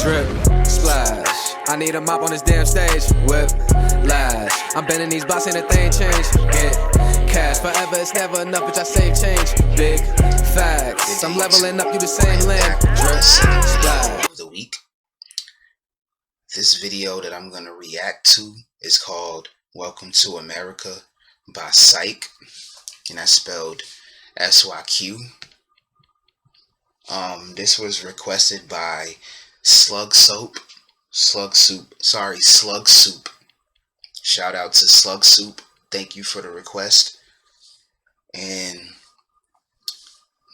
Drip, splash. I need a mop on this damn stage. Whip, lash. I'm bending these blocks, ain't a thing change. Get cash forever, it's never enough, bitch. I save change. Big facts. I'm leveling up, you the same lane. Drip, splash. Of the week. This video that I'm gonna react to is called "Welcome to America" by SYQ, and that's spelled SYQ. This was requested by Slug Soup. Shout out to Slug Soup. Thank you for the request. And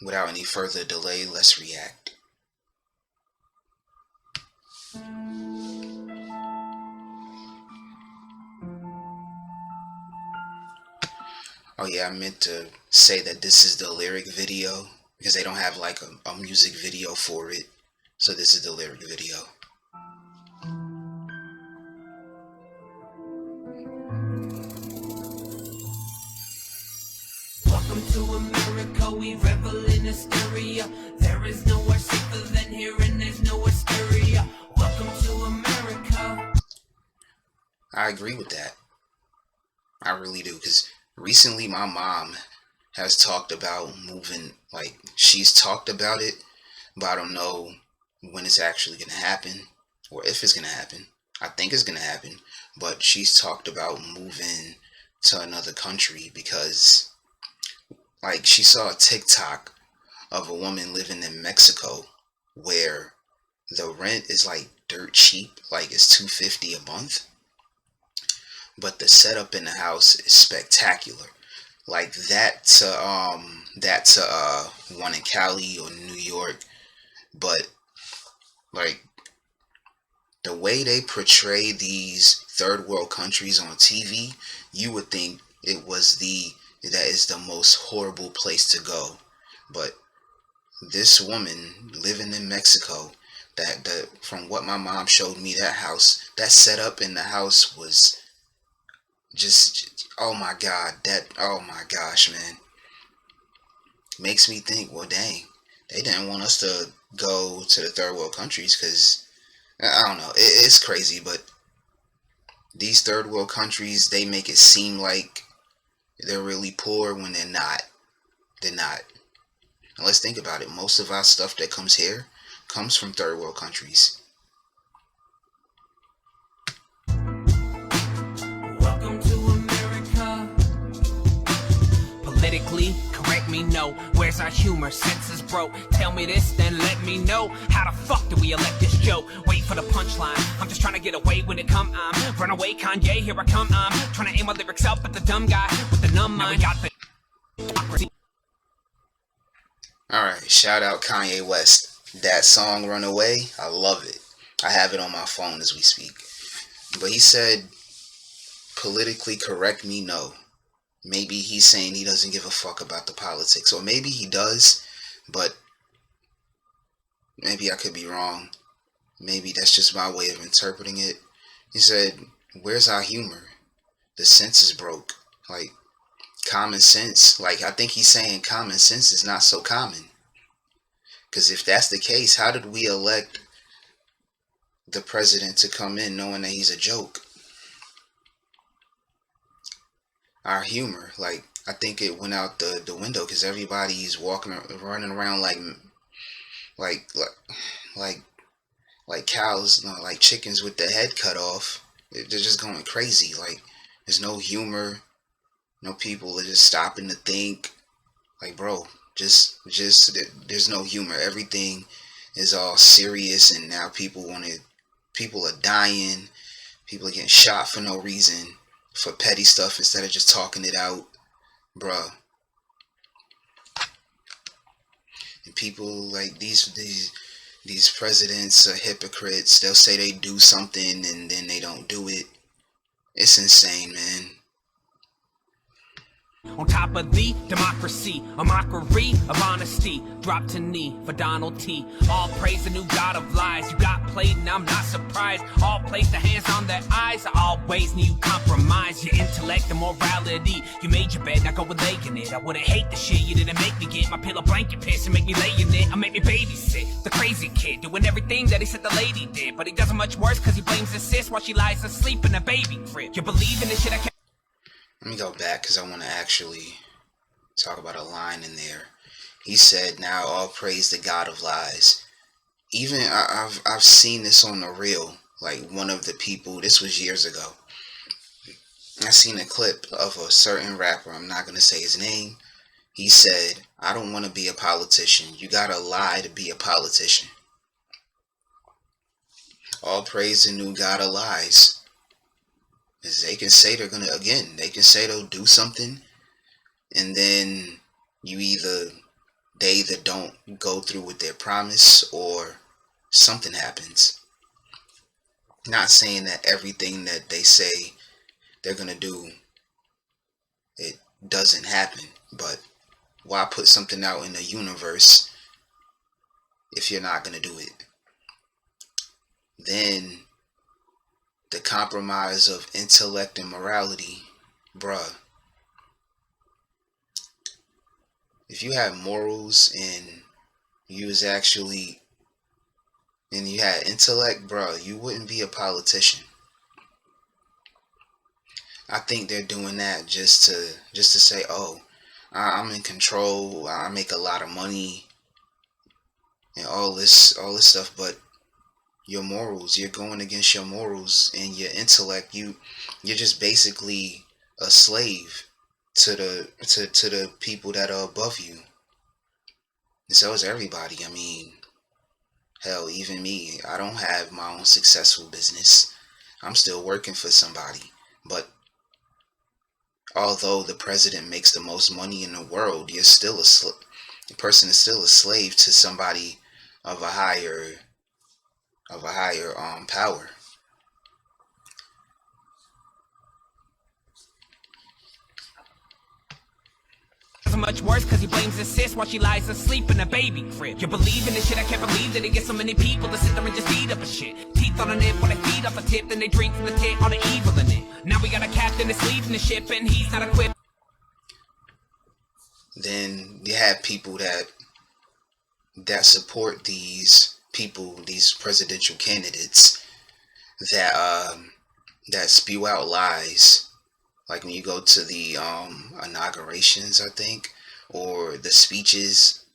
without any further delay, let's react. Oh yeah, I meant to say that this is the lyric video because they don't have like a music video for it. So this is the lyric video. Welcome to America, we revel in hysteria. There is nowhere safer than here, and there's no hysteria. Welcome to America. I agree with that. I really do, because recently my mom has talked about moving. Like, she's talked about it, but I don't know when it's actually going to happen or if it's going to happen. I think it's going to happen, but she's talked about moving to another country because, like, she saw a TikTok of a woman living in Mexico where the rent is like dirt cheap, like it's $250 a month, but the setup in the house is spectacular. Like that to one in Cali or New York. But like the way they portray these third world countries on TV, you would think that is the most horrible place to go. But this woman living in Mexico, from what my mom showed me, that setup in the house was just, oh my God, oh my gosh, man. Makes me think, well, dang, they didn't want us to go to the third world countries because, I don't know, it's crazy, but these third world countries, they make it seem like they're really poor when they're not. They're not. And let's think about it. Most of our stuff that comes here comes from third world countries. Welcome to America. Politically correct me, no. Where's our humor? Senses broke. Tell me this, then let me know. How the fuck do we elect this Joe? Wait for the punchline. I'm just trying to get away when it come. Run away, Kanye, here I come. Trying to aim my lyrics up at the dumb guy with the numb mind. Got the Alright, shout out Kanye West. That song, Runaway, I love it. I have it on my phone as we speak. But he said, politically correct me, no. Maybe he's saying he doesn't give a fuck about the politics. Or maybe he does, but maybe I could be wrong. Maybe that's just my way of interpreting it. He said, where's our humor? The sense is broke. Like, common sense. Like, I think he's saying common sense is not so common. Because if that's the case, how did we elect the president to come in knowing that he's a joke? Our humor, like, I think it went out the window because everybody's running around like cows, like chickens with the head cut off. They're just going crazy. Like, there's no humor. No people are just stopping to think. Like, bro, just there's no humor. Everything is all serious, and now people are dying. People are getting shot for no reason, for petty stuff instead of just talking it out, bruh. And people like these presidents are hypocrites. They'll say they do something and then they don't do it. It's insane, man. on top of the democracy, a mockery of honesty. Drop to knee for Donald T. All praise the new god of lies. You got played and I'm not surprised. All place their hands on their eyes. I always knew you compromise your intellect and morality. You made your bed, now go and lay in it. I wouldn't hate the shit you didn't make me get. My pillow blanket piss and make me lay in it. I make me babysit the crazy kid, doing everything that he said the lady did. But he does it much worse cause he blames his sis while she lies asleep in a baby crib. You believe in the shit I can't. Let me go back because I want to actually talk about a line in there. He said, "Now all praise the God of lies." Even I've seen this on the reel. Like one of the people, this was years ago. I seen a clip of a certain rapper. I'm not gonna say his name. He said, "I don't want to be a politician. You gotta lie to be a politician." All praise the new God of lies. Because they can say they're gonna, again, they can say they'll do something, and then they either don't go through with their promise or something happens. Not saying that everything that they say they're gonna do, it doesn't happen, but why put something out in the universe if you're not gonna do it? Then the compromise of intellect and morality, bruh. If you had morals and you was actually, and you had intellect, bruh, you wouldn't be a politician. I think they're doing that just to say, oh, I'm in control, I make a lot of money, and all this stuff, but your morals, you're going against your morals and your intellect. You're just basically a slave to the people that are above you. And so is everybody. I mean, hell, even me. I don't have my own successful business. I'm still working for somebody. But although the president makes the most money in the world, you're still the person is still a slave to somebody of a higher power. Much worse cause he blames his sis while she lies asleep in a baby crib. You believe in this shit, I can't believe that it gets so many people to sit there and just eat up a shit. Teeth on a nip while they feed off a tip, then they drink from the tit, all the evil in it. Now we got a captain that's leading the ship and he's not equipped. Then you have people that support these people, these presidential candidates that spew out lies. Like when you go to the inaugurations, I think, or the speeches,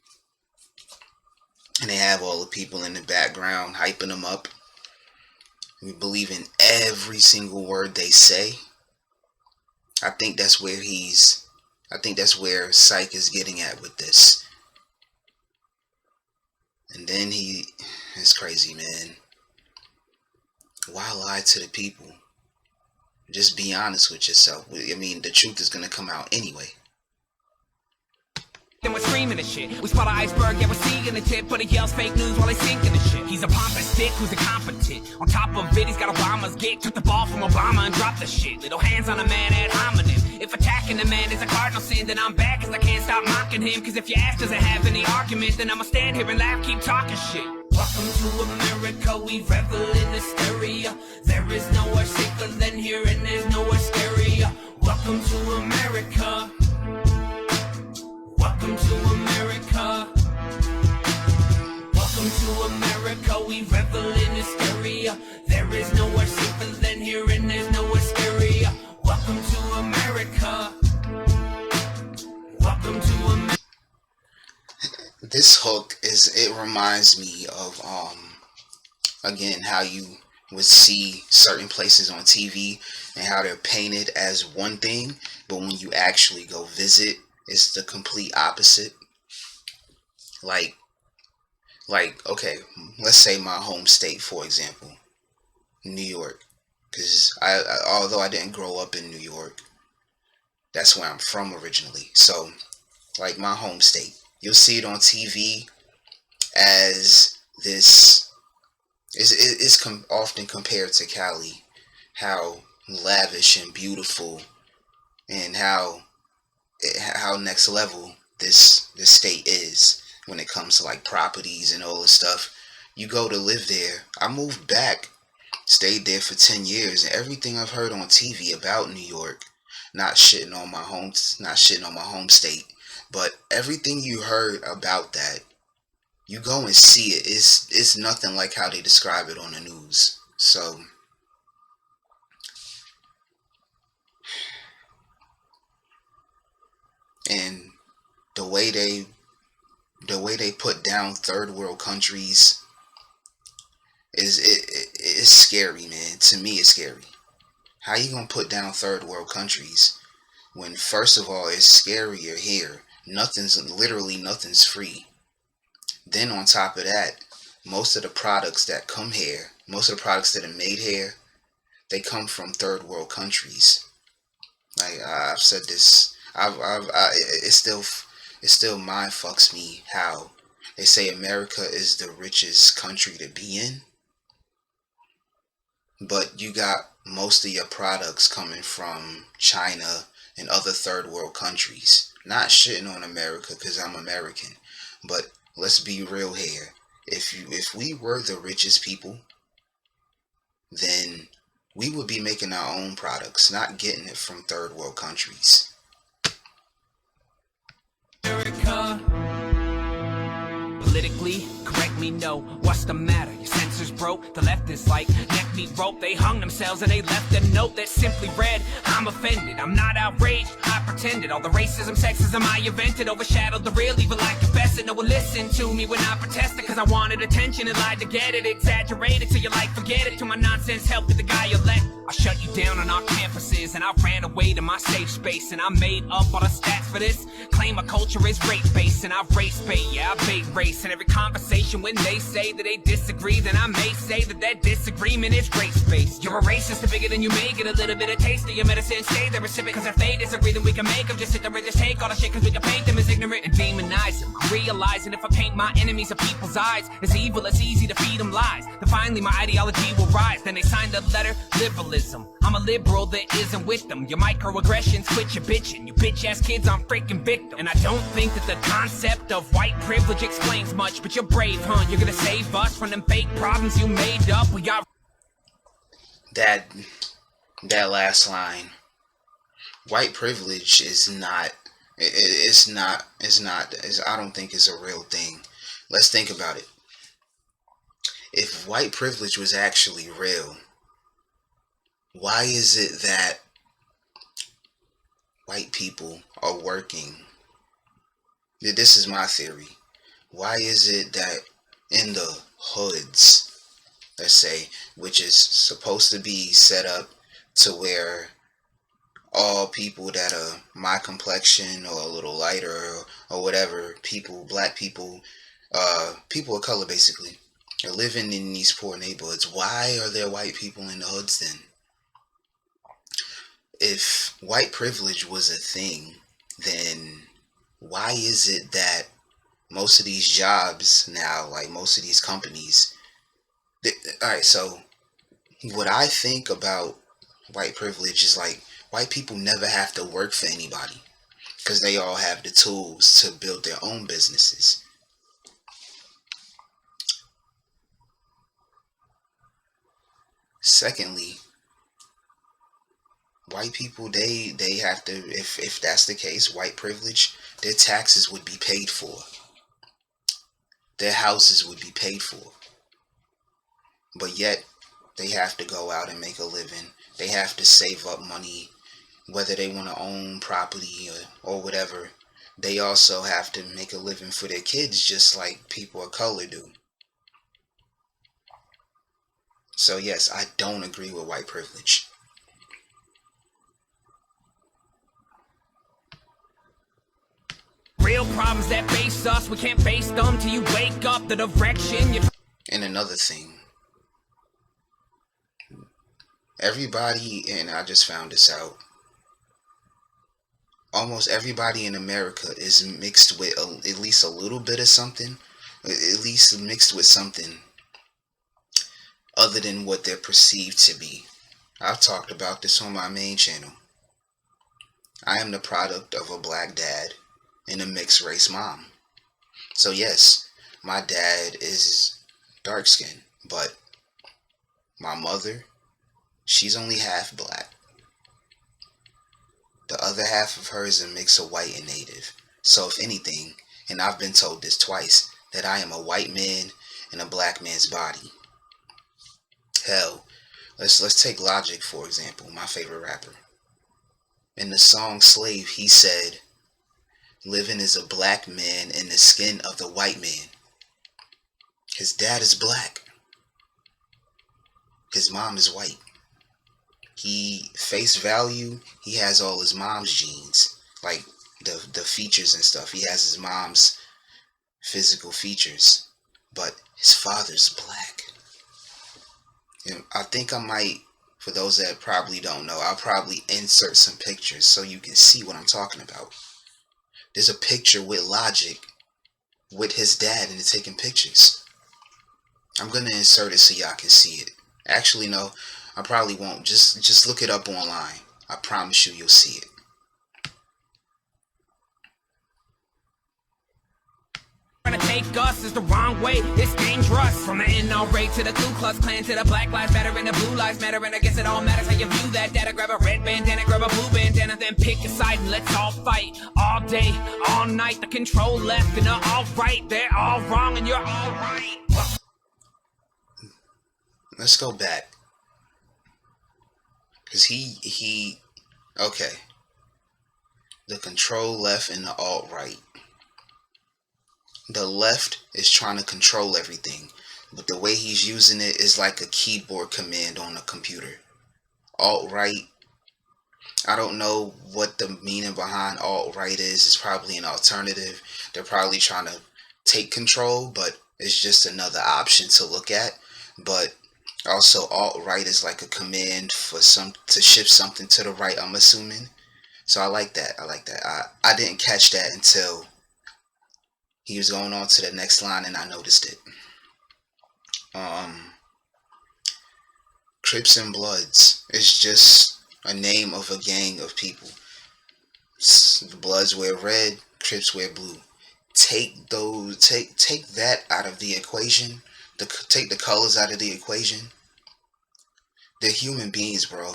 and they have all the people in the background hyping them up. We believe in every single word they say. I think that's where SYQ is getting at with this. And then it's crazy, man. Why lie to the people? Just be honest with yourself. I mean, the truth is gonna come out anyway. Then we're screaming the shit. We spot an iceberg, yeah, we're seeing the tip, but he yells fake news while they sinking the shit. He's a pompous dick who's incompetent. On top of it, he's got Obama's gig. Took the ball from Obama and dropped the shit. Little hands on a man ad hominem. If attacking the man is a cardinal sin, then I'm back cause I can't stop mocking him. Cause if your ass doesn't have any argument, then I'ma stand here and laugh, keep talking shit. Welcome to America, we revel in hysteria. There is nowhere safer than here and there's nowhere scarier. Welcome to America. Welcome to America. Welcome to America, we revel in hysteria. There is nowhere safer than here and there's nowhere scarier. Welcome to America. Welcome to America. This hook it reminds me of again how you would see certain places on TV and how they're painted as one thing, but when you actually go visit, it's the complete opposite. Like okay, let's say my home state, for example, New York, because although I didn't grow up in New York, that's where I'm from originally. So like my home state, you'll see it on TV as this is often compared to Cali, how lavish and beautiful and how next level this state is when it comes to like properties and all this stuff. You go to live there. I moved back, stayed there for 10 years, and everything I've heard on TV about New York, not shitting on my home state, but everything you heard about that, you go and see it. It's nothing like how they describe it on the news. So and the way they put down third world countries is scary, man. To me, it's scary. How you gonna put down third world countries when first of all it's scarier here? Nothing's free. Then on top of that, most of the products that come here, most of the products that are made here, they come from third world countries. Like I've said this, it still mind fucks me how they say America is the richest country to be in, but you got most of your products coming from China and other third world countries. Not shitting on America because I'm American, but let's be real here. If we were the richest people, then we would be making our own products, not getting it from third world countries. America. Politically correct me, no. What's the matter? Your sensors broke. The left is like neck me rope. They hung themselves and they left a note that simply read, I'm offended. I'm not outraged. I pretended. All the racism, sexism I invented overshadowed the real evil I confess it. No one listened to me when I protested because I wanted attention and lied to get it. Exaggerated till you like forget it. To my nonsense help with the guy elect. I shut you down on our campuses and I ran away to my safe space and I made up all the stats for this. Claim my culture is race-based and I race bait, yeah I bait race. And every conversation when they say that they disagree, then I may say that that disagreement is race-based. You're a racist, the bigger than you make it, a little bit of taste of your medicine, stay there and sip it. Cause if they disagree then we can make them just sit there and just take all the shit cause we can paint them as ignorant and demonize them. I'm realizing if I paint my enemies of people's eyes as evil, it's easy to feed them lies. Then finally my ideology will rise. Then they signed the letter liberalism. I'm a liberal that isn't with them. Your microaggressions, quit your bitching. You bitch ass kids on freaking victim. And I don't think that the concept of white privilege explains much, but you're brave, huh? You're gonna save us from them fake problems you made up. We got That last line. White privilege is not. I don't think it's a real thing. Let's think about it. If white privilege was actually real, why is it that white people are working? This is my theory. Why is it that in the hoods, let's say, which is supposed to be set up to where all people that are my complexion or a little lighter or whatever, black people, people of color basically, are living in these poor neighborhoods, why are there white people in the hoods then? If white privilege was a thing, then why is it that most of these jobs now, like most of these companies, alright, so what I think about white privilege is like white people never have to work for anybody because they all have the tools to build their own businesses. Secondly, white people, they have to, if that's the case, white privilege, their taxes would be paid for. Their houses would be paid for. But yet, they have to go out and make a living. They have to save up money, whether they want to own property or whatever. They also have to make a living for their kids just like people of color do. So yes, I don't agree with white privilege. real problems that face us. We can't face them till you wake up. The direction you. And another thing, everybody, and I just found this out, almost everybody in America is mixed with at least a little bit of something, at least mixed with something other than what they're perceived to be. I've talked about this on my main channel. I am the product of a black dad and a mixed race mom. So yes, my dad is dark skin, but my mother, she's only half black. The other half of her is a mix of white and native. So if anything, and I've been told this twice, that I am a white man in a black man's body. Hell, let's take Logic for example, my favorite rapper. In the song Slave, he said, living as a black man in the skin of the white man. His dad is black. His mom is white. He, face value, he has all his mom's genes. Like the features and stuff. He has his mom's physical features. But his father's black. And I think I might, for those that probably don't know, I'll probably insert some pictures so you can see what I'm talking about. There's a picture with Logic with his dad and they're taking pictures. I'm gonna insert it so y'all can see it. Actually, no, I probably won't. Just look it up online. I promise you'll see it. Trying to take us is the wrong way, it's dangerous. From the NRA to the Ku Klux Klan to the Black Lives Matter and the Blue Lives Matter, and I guess it all matters how you view that data. Grab a red bandana, grab a blue bandana, then pick a side and let's all fight. All day, all night, the control left and the all right. They're all wrong and you're all right. Let's go back. Cause okay. The control left and the alt right. The left is trying to control everything, but the way he's using it is like a keyboard command on a computer. Alt-right, I don't know what the meaning behind alt-right is. It's probably an alternative. They're probably trying to take control, but it's just another option to look at. But also alt-right is like a command for to shift something to the right, I'm assuming. So I like that. I didn't catch that until he was going on to the next line and I noticed it. Crips and Bloods is just a name of a gang of people. The Bloods wear red, Crips wear blue. Take that out of the equation. Take the colors out of the equation. They're human beings, bro.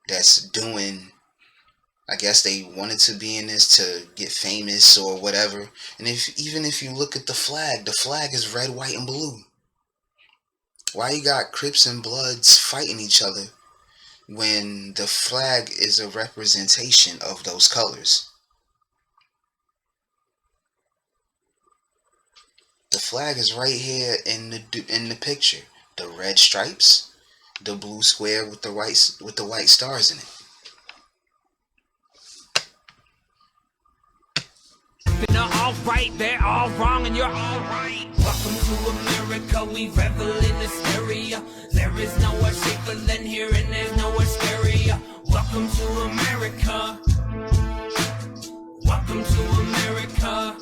That's doing, I guess they wanted to be in this to get famous or whatever. And even if you look at the flag is red, white, and blue. Why you got Crips and Bloods fighting each other when the flag is a representation of those colors? The flag is right here in the picture. The red stripes, the blue square with the white stars in it. They're all right, they're all wrong, and you're all right. Welcome to America, we revel in hysteria. There is nowhere safer than here, and there's nowhere scarier. Welcome to America. Welcome to America.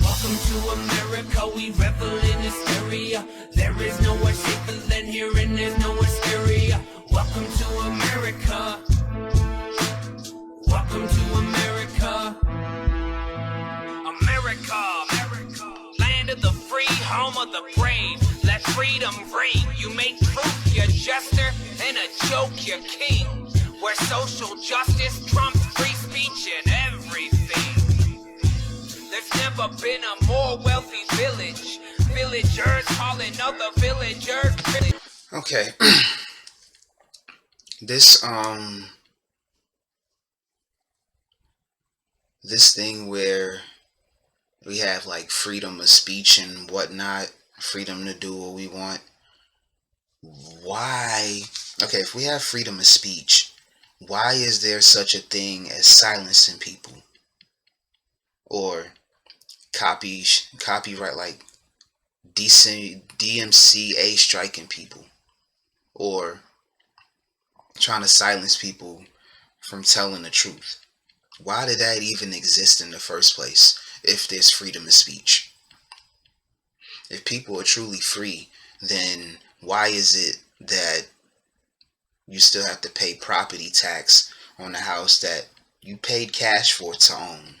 Welcome to America, we revel in hysteria. There is nowhere safer than here, and there's nowhere scarier. Welcome to America. Welcome to America. America, land of the free, home of the brave. Let freedom reign. You make truth your jester, and a joke your king. Where social justice trumps free speech and everything. There's never been a more wealthy village. Villagers calling other villagers. Okay. This thing where we have like freedom of speech and whatnot, freedom to do what we want. Why? Okay, if we have freedom of speech, why is there such a thing as silencing people? Or copyright, like DMCA striking people? Or trying to silence people from telling the truth? Why did that even exist in the first place if there's freedom of speech? If people are truly free, then why is it that you still have to pay property tax on the house that you paid cash for to own?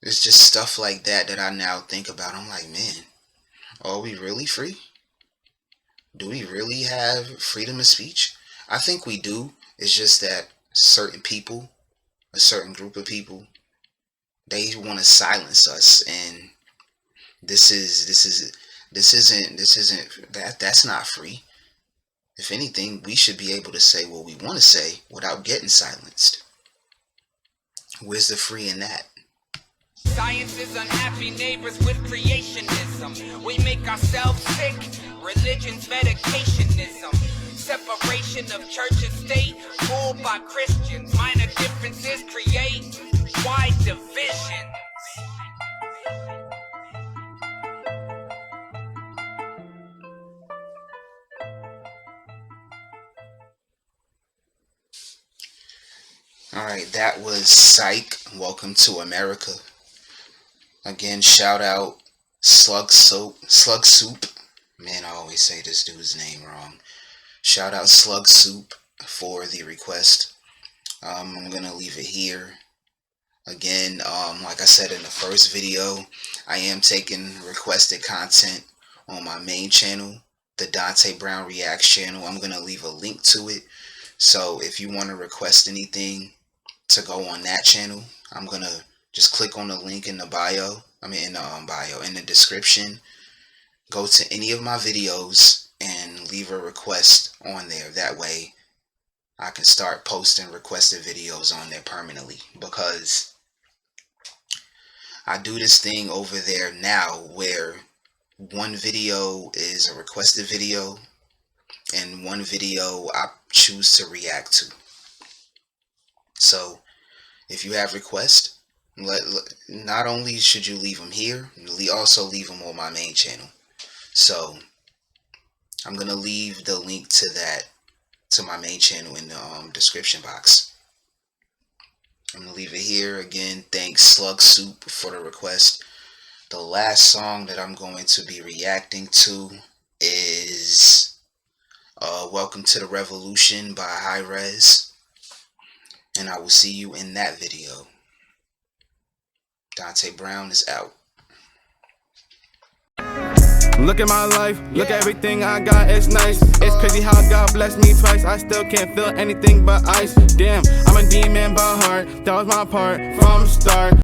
It's just stuff like that that I now think about. I'm like, man, are we really free? Do we really have freedom of speech? I think we do. It's just that certain people, a certain group of people, they want to silence us, and that's not free. If anything, we should be able to say what we want to say without getting silenced. Where's the free in that? Science is unhappy neighbors with creationism. We make ourselves sick. Religion's medicationism. Separation of church and state, ruled by Christians. Minor differences create wide divisions. Alright, that was SYQ, Welcome to America. Again, shout out Slug Soup. Man, I always say this dude's name wrong. Shout out Slug Soup for the request. I'm gonna leave it here. Again, like I said in the first video, I am taking requested content on my main channel, the Dante Brown Reacts channel. I'm gonna leave a link to it. So if you want to request anything to go on that channel, I'm gonna just click on the link in the bio. In the description. Go to any of my videos and leave a request on there. That way I can start posting requested videos on there permanently, because I do this thing over there now where one video is a requested video and one video I choose to react to. So if you have requests, not only should you leave them here, also leave them on my main channel. So I'm gonna leave the link to my main channel in the description box. I'm gonna leave it here. Again, thanks Slug Soup for the request. The last song that I'm going to be reacting to is Welcome to the Revolution by High Res, and I will see you in that video. Dante Brown is out. Look at my life, look at everything I got, it's nice. It's crazy how God blessed me twice. I still can't feel anything but ice. Damn, I'm a demon by heart, that was my part from the start.